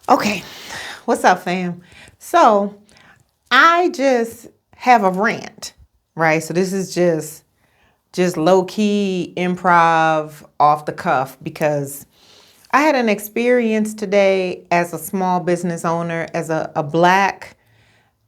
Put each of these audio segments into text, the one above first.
Okay, what's up, fam? So I just have a rant, right? So this is just low key improv off the cuff because I had an experience today as a small business owner, as a black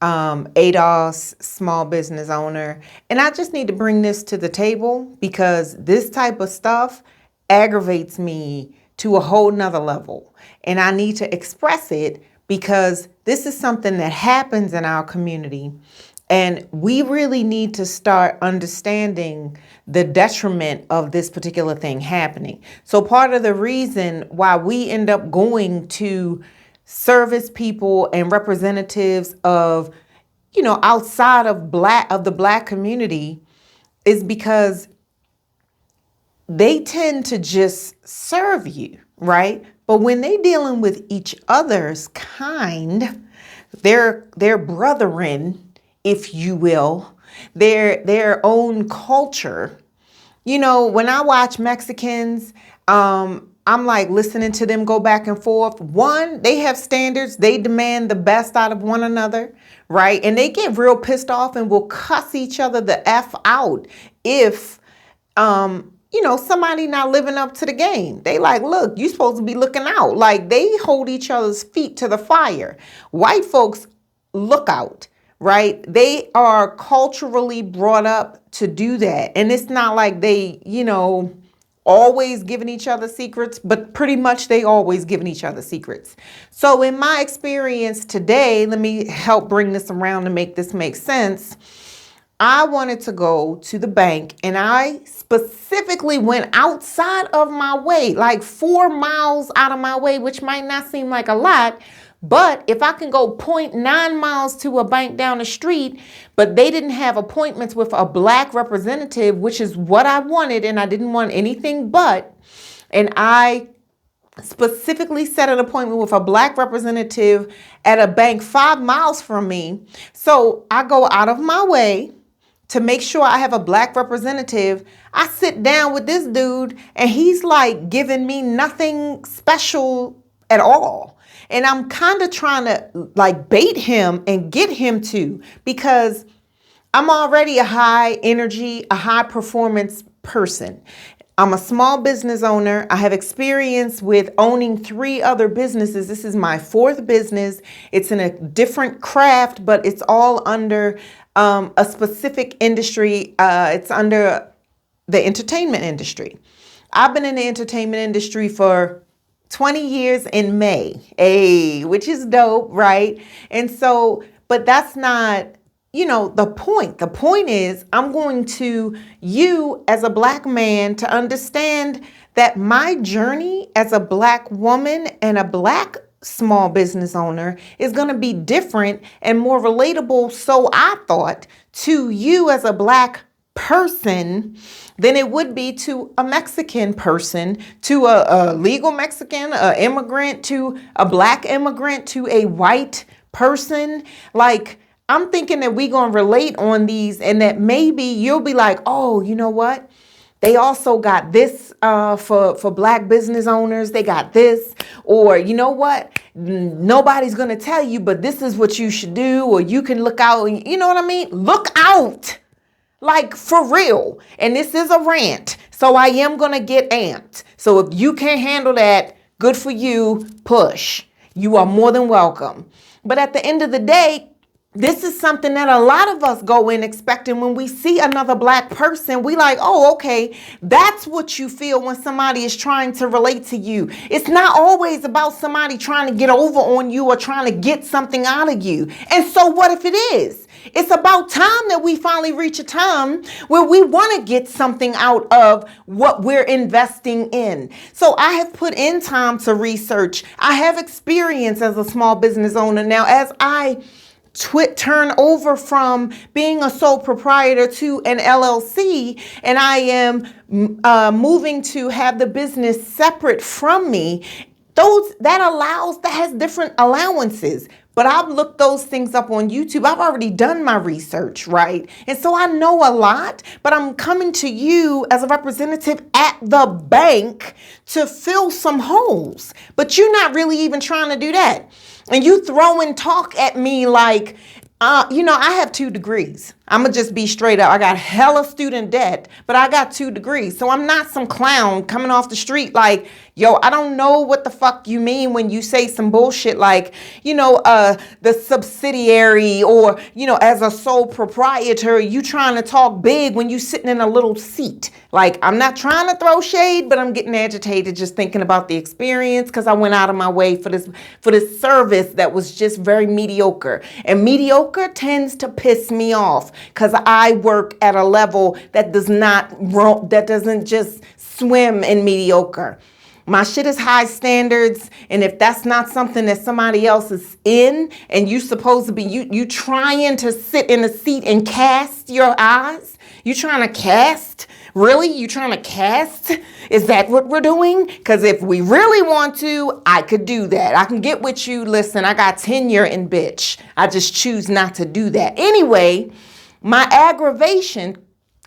ADOS small business owner. And I just need to bring this to the table because this type of stuff aggravates me to a whole nother level. And I need to express it because this is something that happens in our community. And we really need to start understanding the detriment of this particular thing happening. So part of the reason why we end up going to service people and representatives of, outside of the black community is because they tend to just serve you, right? But when they dealing with each other's kind, their brethren, if you will, their own culture. When I watch Mexicans, I'm like listening to them go back and forth. One, they have standards. They demand the best out of one another, right? And they get real pissed off and will cuss each other the F out if somebody not living up to the game. They like, look, you supposed to be looking out. Like they hold each other's feet to the fire. White folks look out, right? They are culturally brought up to do that. And it's not like they, always giving each other secrets, but pretty much they always giving each other secrets. So in my experience today, let me help bring this around to make this make sense. I wanted to go to the bank and I specifically went outside of my way, like 4 miles out of my way, which might not seem like a lot. But if I can go 0.9 miles to a bank down the street, but they didn't have appointments with a black representative, which is what I wanted, and I didn't want anything but, and I specifically set an appointment with a black representative at a bank 5 miles from me. So I go out of my way to make sure I have a black representative. I sit down with this dude and he's like giving me nothing special at all. And I'm kind of trying to like bait him and get him to, because I'm already a high energy, a high performance person. I'm a small business owner. I have experience with owning 3 other businesses. This is my 4th business. It's in a different craft, but it's all under a specific industry. It's under the entertainment industry. I've been in the entertainment industry for 20 years in May, which is dope, right? And so, but that's not, the point. The point is I'm going to you as a black man to understand that my journey as a black woman and a black small business owner is going to be different and more relatable, so I thought, to you as a black person than it would be to a Mexican person, to a legal Mexican, an immigrant, to a black immigrant, to a white person. Like, I'm thinking that we're going to relate on these and that maybe you'll be like, oh, you know what? They also got this for black business owners. They got this. Or you know what? Nobody's going to tell you, but this is what you should do. Or you can look out. You know what I mean? Look out. Like for real. And this is a rant. So I am going to get amped. So if you can't handle that, good for you. Push. You are more than welcome. But at the end of the day, this is something that a lot of us go in expecting. When we see another black person, we like, oh, okay, that's what you feel when somebody is trying to relate to you. It's not always about somebody trying to get over on you or trying to get something out of you. And so what if it is? It's about time that we finally reach a time where we want to get something out of what we're investing in. So I have put in time to research. I have experience as a small business owner. Now, as I turn over from being a sole proprietor to an LLC, and I am moving to have the business separate from me, that has different allowances. But I've looked those things up on YouTube. I've already done my research, right? And so I know a lot, but I'm coming to you as a representative at the bank to fill some holes. But you're not really even trying to do that. And you throwing talk at me like, I have 2 degrees. I'm going to just be straight up. I got hella student debt, but I got 2 degrees. So I'm not some clown coming off the street like, yo, I don't know what the fuck you mean when you say some bullshit like, the subsidiary or, as a sole proprietor, you trying to talk big when you sitting in a little seat. Like, I'm not trying to throw shade, but I'm getting agitated just thinking about the experience because I went out of my way for this service that was just very mediocre. And mediocre tends to piss me off because I work at a level that doesn't just swim in mediocre. My shit is high standards, and if that's not something that somebody else is in, and you supposed to be, you trying to sit in a seat and cast your eyes? You trying to cast? Really? You trying to cast? Is that what we're doing? Because if we really want to, I could do that. I can get with you. Listen, I got tenure in bitch. I just choose not to do that. Anyway, my aggravation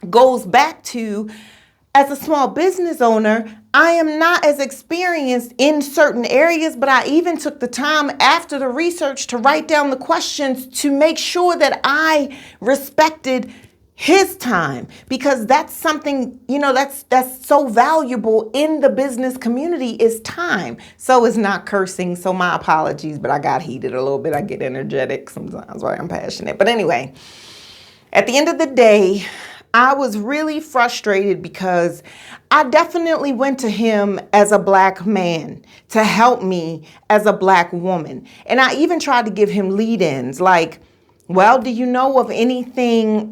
goes back to, as a small business owner, I am not as experienced in certain areas, but I even took the time after the research to write down the questions to make sure that I respected his time, because that's something, that's so valuable in the business community is time. So it's not cursing. So my apologies, but I got heated a little bit. I get energetic sometimes while I'm passionate. But anyway, at the end of the day, I was really frustrated because I definitely went to him as a Black man to help me as a Black woman. And I even tried to give him lead-ins like, well, do you know of anything,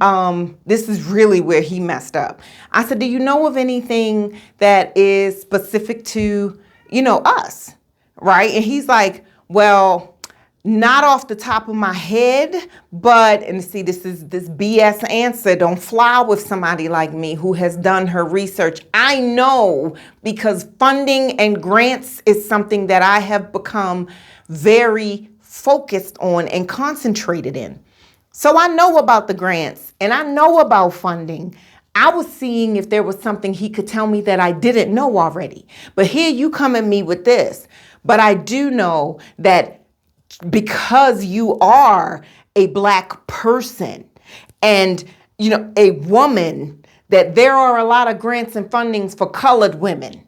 this is really where he messed up. I said, do you know of anything that is specific to, us, right? And he's like, well, not off the top of my head, but, and see, this BS answer. Don't fly with somebody like me who has done her research. I know because funding and grants is something that I have become very focused on and concentrated in. So I know about the grants and I know about funding. I was seeing if there was something he could tell me that I didn't know already. But here you come at me with this. But I do know that because you are a Black person and, a woman, that there are a lot of grants and fundings for colored women.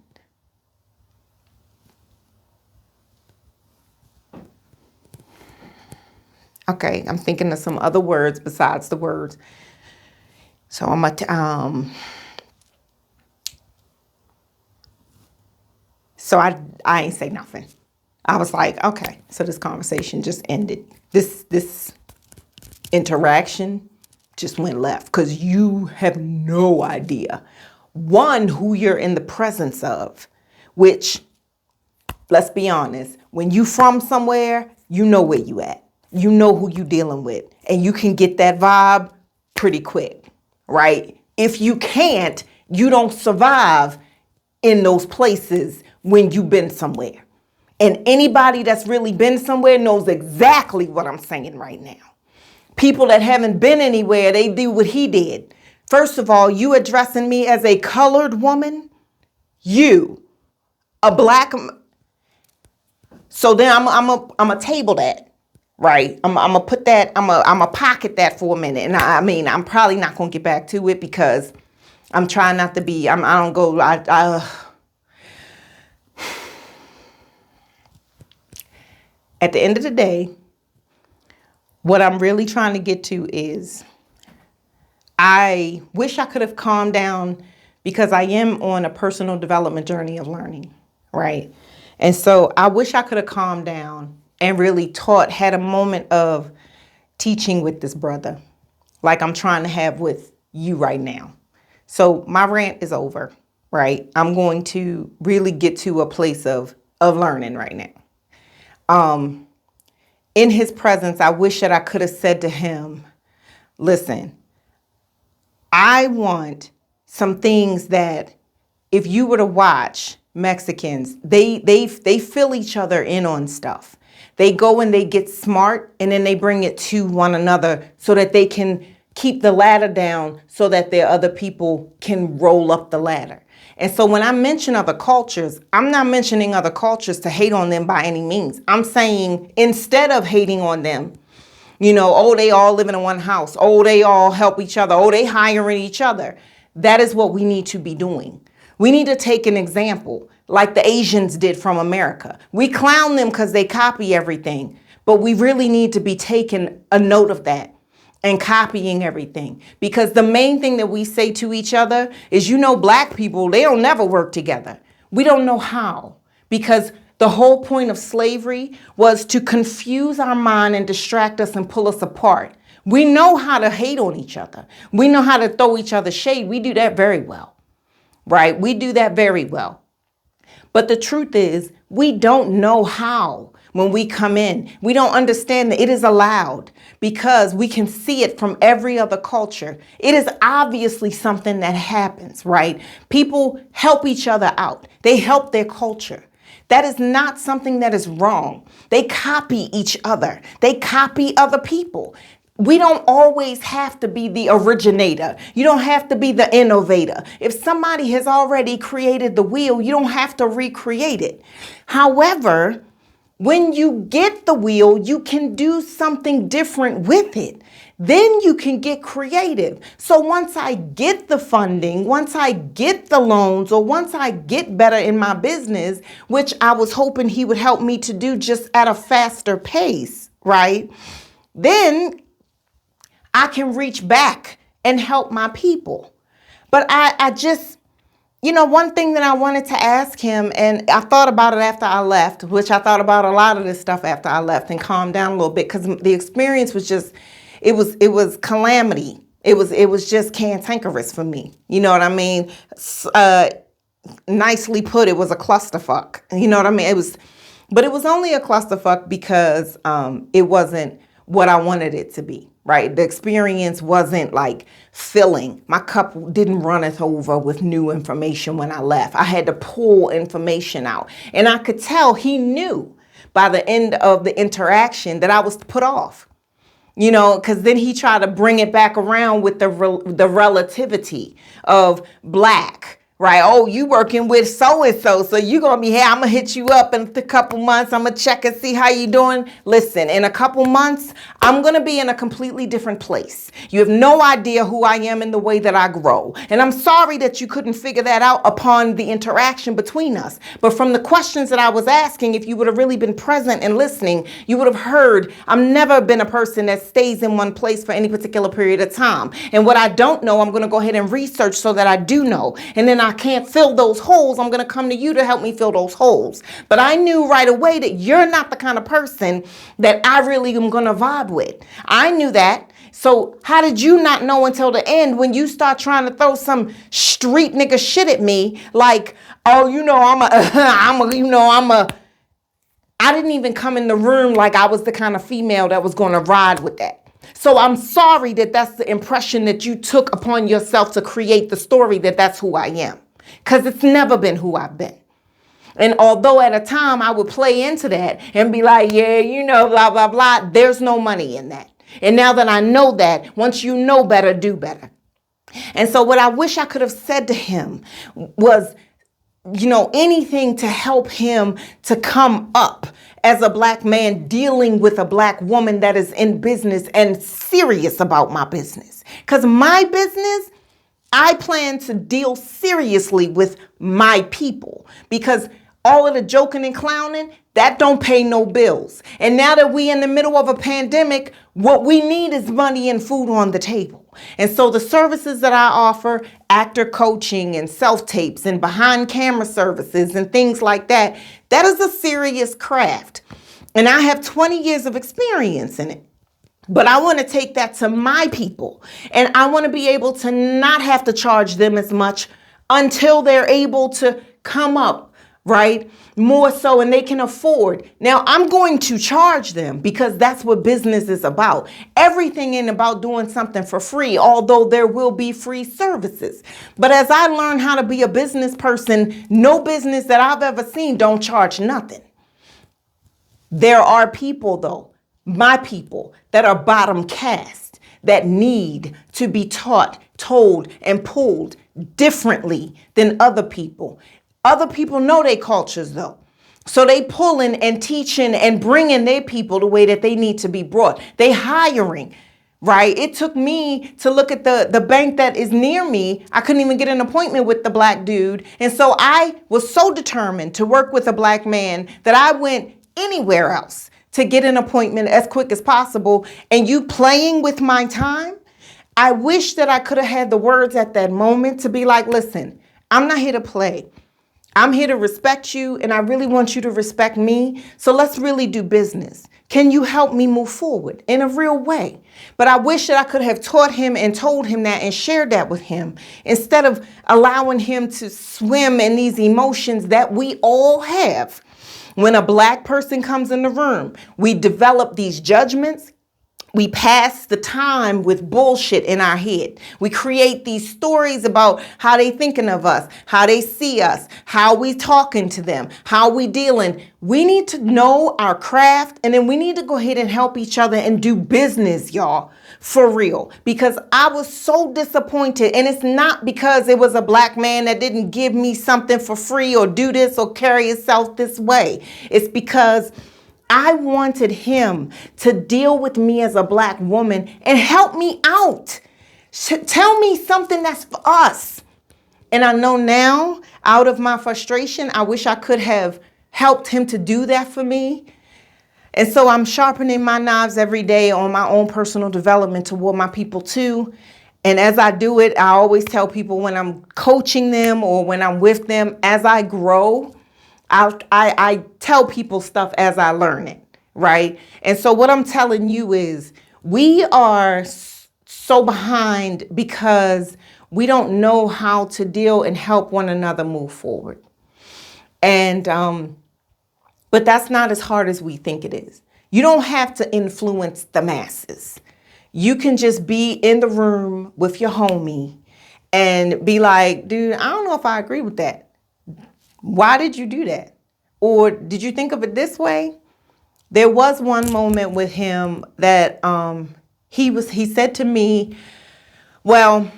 Okay, I'm thinking of some other words besides the words. So so I ain't say nothing. I was like, okay, so this conversation just ended. This interaction just went left because you have no idea, one, who you're in the presence of, which, let's be honest, when you from somewhere, you know where you at. You know who you dealing with, and you can get that vibe pretty quick, right? If you can't, you don't survive in those places when you've been somewhere. And anybody that's really been somewhere knows exactly what I'm saying right now. People that haven't been anywhere, they do what he did. First of all, you addressing me as a colored woman, you, a Black. So then I'm a table that. Right. I'm going to put that, I'm going to pocket that for a minute. And I'm probably not going to get back to it because I'm trying not to be, at the end of the day, what I'm really trying to get to is I wish I could have calmed down because I am on a personal development journey of learning. Right. And so I wish I could have calmed down and really had a moment of teaching with this brother, like I'm trying to have with you right now. So my rant is over, right? I'm going to really get to a place of learning right now. In his presence, I wish that I could have said to him, listen, I want some things that if you were to watch Mexicans, they fill each other in on stuff. They go and they get smart, and then they bring it to one another so that they can keep the ladder down so that their other people can roll up the ladder. And so when I mention other cultures, I'm not mentioning other cultures to hate on them by any means. I'm saying instead of hating on them, oh, they all live in one house. Oh, they all help each other. Oh, they hiring each other. That is what we need to be doing. We need to take an example like the Asians did from America. We clown them because they copy everything, but we really need to be taking a note of that and copying everything. Because the main thing that we say to each other is, black people, they don't never work together. We don't know how, because the whole point of slavery was to confuse our mind and distract us and pull us apart. We know how to hate on each other. We know how to throw each other shade. We do that very well, right? We do that very well. But the truth is, we don't know how when we come in. We don't understand that it is allowed because we can see it from every other culture. It is obviously something that happens, right? People help each other out. They help their culture. That is not something that is wrong. They copy each other. They copy other people. We don't always have to be the originator. You don't have to be the innovator. If somebody has already created the wheel, you don't have to recreate it. However, when you get the wheel, you can do something different with it. Then you can get creative. So once I get the funding, once I get the loans, or once I get better in my business, which I was hoping he would help me to do just at a faster pace, right? Then I can reach back and help my people. But I just, one thing that I wanted to ask him, and I thought about it after I left, which I thought about a lot of this stuff after I left and calmed down a little bit, because the experience was just, it was calamity. It was just cantankerous for me. You know what I mean? Nicely put, it was a clusterfuck. You know what I mean? But it was only a clusterfuck because it wasn't what I wanted it to be. Right? The experience wasn't like filling. My cup didn't runneth over with new information when I left. I had to pull information out. And I could tell he knew by the end of the interaction that I was put off. Because then he tried to bring it back around with the relativity of black. Right. Oh, you working with so-and-so. So you're going to be here. I'm going to hit you up in a couple months. I'm going to check and see how you doing. Listen, in a couple months, I'm going to be in a completely different place. You have no idea who I am in the way that I grow. And I'm sorry that you couldn't figure that out upon the interaction between us. But from the questions that I was asking, if you would have really been present and listening, you would have heard I've never been a person that stays in one place for any particular period of time. And what I don't know, I'm going to go ahead and research so that I do know. And then I can't fill those holes. I'm going to come to you to help me fill those holes. But I knew right away that you're not the kind of person that I really am going to vibe with. I knew that. So how did you not know until the end when you start trying to throw some street nigga shit at me? Like, oh, I didn't even come in the room like I was the kind of female that was going to ride with that. So I'm sorry that that's the impression that you took upon yourself to create the story that that's who I am. Because it's never been who I've been. And although at a time I would play into that and be like, yeah, blah, blah, blah, there's no money in that. And now that I know that, once you know better, do better. And so what I wish I could have said to him was, anything to help him to come up as a black man dealing with a black woman that is in business and serious about my business. Because my business, I plan to deal seriously with my people, because all of the joking and clowning, that don't pay no bills. And now that we in the middle of a pandemic, what we need is money and food on the table. And so the services that I offer, actor coaching and self-tapes and behind camera services and things like that, that is a serious craft. And I have 20 years of experience in it. But I want to take that to my people. And I want to be able to not have to charge them as much until they're able to come up, right? More so, and they can afford. Now, I'm going to charge them because that's what business is about. Everything ain't about doing something for free, although there will be free services. But as I learn how to be a business person, no business that I've ever seen don't charge nothing. There are people, though, my people, that are bottom caste that need to be taught, told, and pulled differently than other people. Other people know their cultures, though. So they pulling and teaching and bringing their people the way that they need to be brought. They hiring, right? It took me to look at the bank that is near me. I couldn't even get an appointment with the black dude. And so I was so determined to work with a black man that I went anywhere else to get an appointment as quick as possible. And you playing with my time? I wish that I could have had the words at that moment to be like, listen, I'm not here to play. I'm here to respect you, and I really want you to respect me. So let's really do business. Can you help me move forward in a real way? But I wish that I could have taught him and told him that and shared that with him instead of allowing him to swim in these emotions that we all have. When a black person comes in the room, we develop these judgments. We pass the time with bullshit in our head. We create these stories about how they thinking of us, how they see us, how we talking to them, how we dealing. We need to know our craft, and then we need to go ahead and help each other and do business, y'all, for real. Because I was so disappointed, and it's not because it was a black man that didn't give me something for free or do this or carry himself this way. It's because I wanted him to deal with me as a black woman and help me out. Tell me something that's for us. And I know now, out of my frustration, I wish I could have helped him to do that for me. And so I'm sharpening my knives every day on my own personal development toward my people too. And as I do it, I always tell people when I'm coaching them or when I'm with them, as I grow, I tell people stuff as I learn it, right? And so what I'm telling you is we are so behind because we don't know how to deal and help one another move forward. And but that's not as hard as we think it is. You don't have to influence the masses. You can just be in the room with your homie and be like, dude, I don't know if I agree with that. Why did you do that? Or did you think of it this way? There was one moment with him that he said to me, well,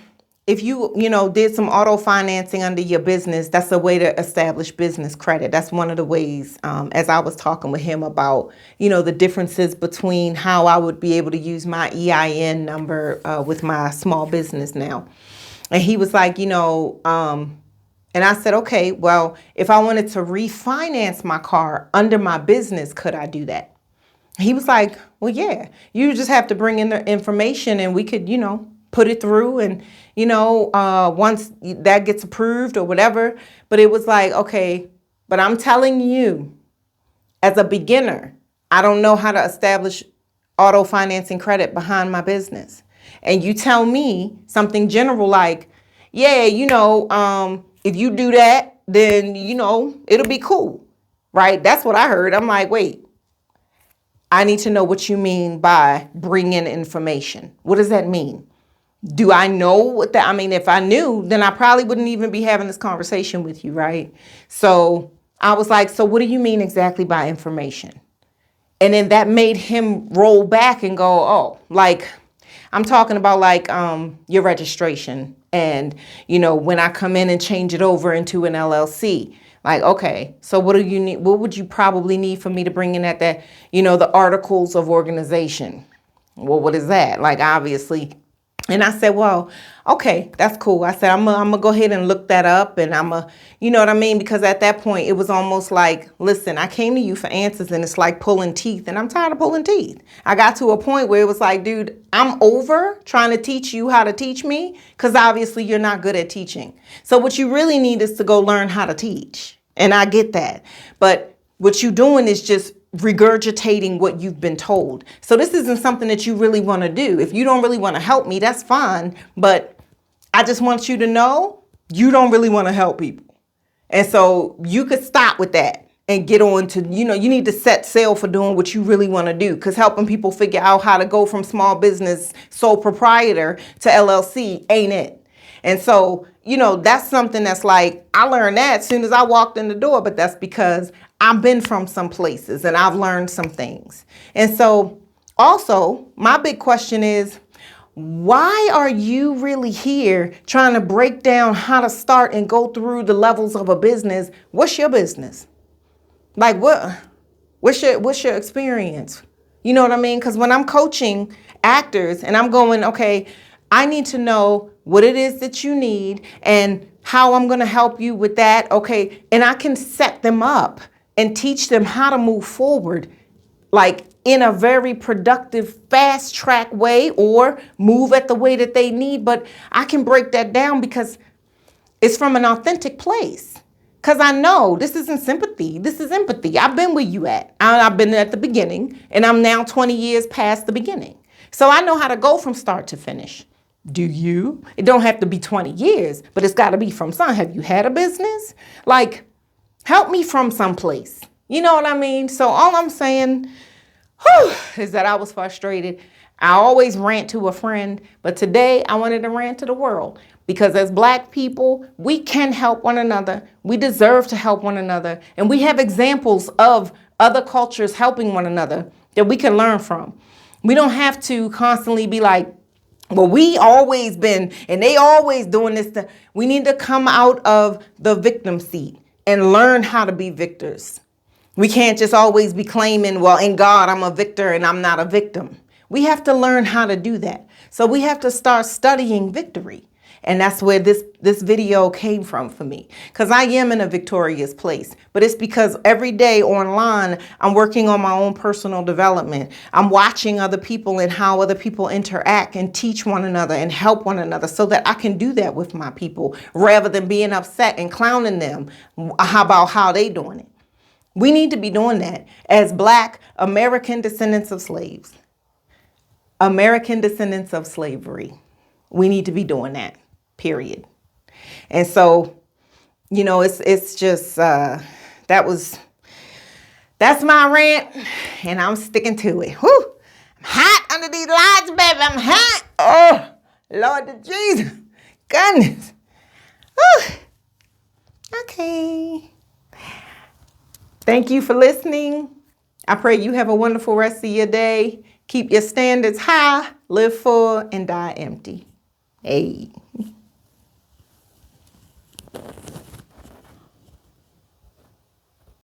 if you did some auto financing under your business, that's a way to establish business credit. That's one of the ways, as I was talking with him about, the differences between how I would be able to use my EIN number with my small business now. And he was like, and I said, okay, well, if I wanted to refinance my car under my business, could I do that? He was like, well, yeah, you just have to bring in the information and we could, put it through. And, once that gets approved or whatever. But it was like, okay, but I'm telling you, as a beginner, I don't know how to establish auto financing credit behind my business. And you tell me something general like, yeah, if you do that, then, it'll be cool, right? That's what I heard. I'm like, wait, I need to know what you mean by bring in information. What does that mean? Do I know what that, if I knew, then I probably wouldn't even be having this conversation with you, right? So I was like, so what do you mean exactly by information? And then that made him roll back and go, oh, like, I'm talking about like your registration. And, when I come in and change it over into an LLC, like, okay, so what do you need? What would you probably need for me to bring in at that, the articles of organization? Well, what is that? Like, obviously. And I said, well, okay, that's cool. I said, I'm going to go ahead and look that up. And you know what I mean? Because at that point, it was almost like, listen, I came to you for answers and it's like pulling teeth and I'm tired of pulling teeth. I got to a point where it was like, dude, I'm over trying to teach you how to teach me because obviously you're not good at teaching. So what you really need is to go learn how to teach. And I get that. But what you're doing is just regurgitating what you've been told. So this isn't something that you really want to do. If you don't really want to help me, that's fine. But I just want you to know you don't really want to help people. And so you could stop with that and get on to, you need to set sail for doing what you really want to do, because helping people figure out how to go from small business sole proprietor to LLC ain't it. And so, that's something that's like, I learned that as soon as I walked in the door, but that's because I've been from some places and I've learned some things. And so also my big question is, why are you really here trying to break down how to start and go through the levels of a business? What's your business? Like what's your experience? You know what I mean? Because when I'm coaching actors and I'm going, okay, I need to know what it is that you need and how I'm going to help you with that. Okay. And I can set them up and teach them how to move forward, like in a very productive, fast track way, or move at the way that they need. But I can break that down because it's from an authentic place. Because I know this isn't sympathy. This is empathy. I've been where you at. I've been at the beginning, and I'm now 20 years past the beginning. So I know how to go from start to finish. Do you? It don't have to be 20 years, but it's got to be from some. Have you had a business? Like, help me from someplace. You know what I mean? So all I'm saying is that I was frustrated. I always rant to a friend, but today I wanted to rant to the world, because as Black people, we can help one another. We deserve to help one another. And we have examples of other cultures helping one another that we can learn from. We don't have to constantly be like, well, we always been, and they always doing this. We need to come out of the victim seat and learn how to be victors. We can't just always be claiming, well, in God, I'm a victor and I'm not a victim. We have to learn how to do that. So we have to start studying victory. And that's where this video came from for me, because I am in a victorious place. But it's because every day online, I'm working on my own personal development. I'm watching other people and how other people interact and teach one another and help one another, so that I can do that with my people rather than being upset and clowning them about how they doing it. We need to be doing that as Black American descendants of slaves, American descendants of slavery. We need to be doing that, period. And so, it's just, that's my rant, and I'm sticking to it. Whew. I'm hot under these lights, baby. I'm hot. Oh, Lord Jesus. Goodness. Whew. Okay. Thank you for listening. I pray you have a wonderful rest of your day. Keep your standards high, live full, and die empty. Hey.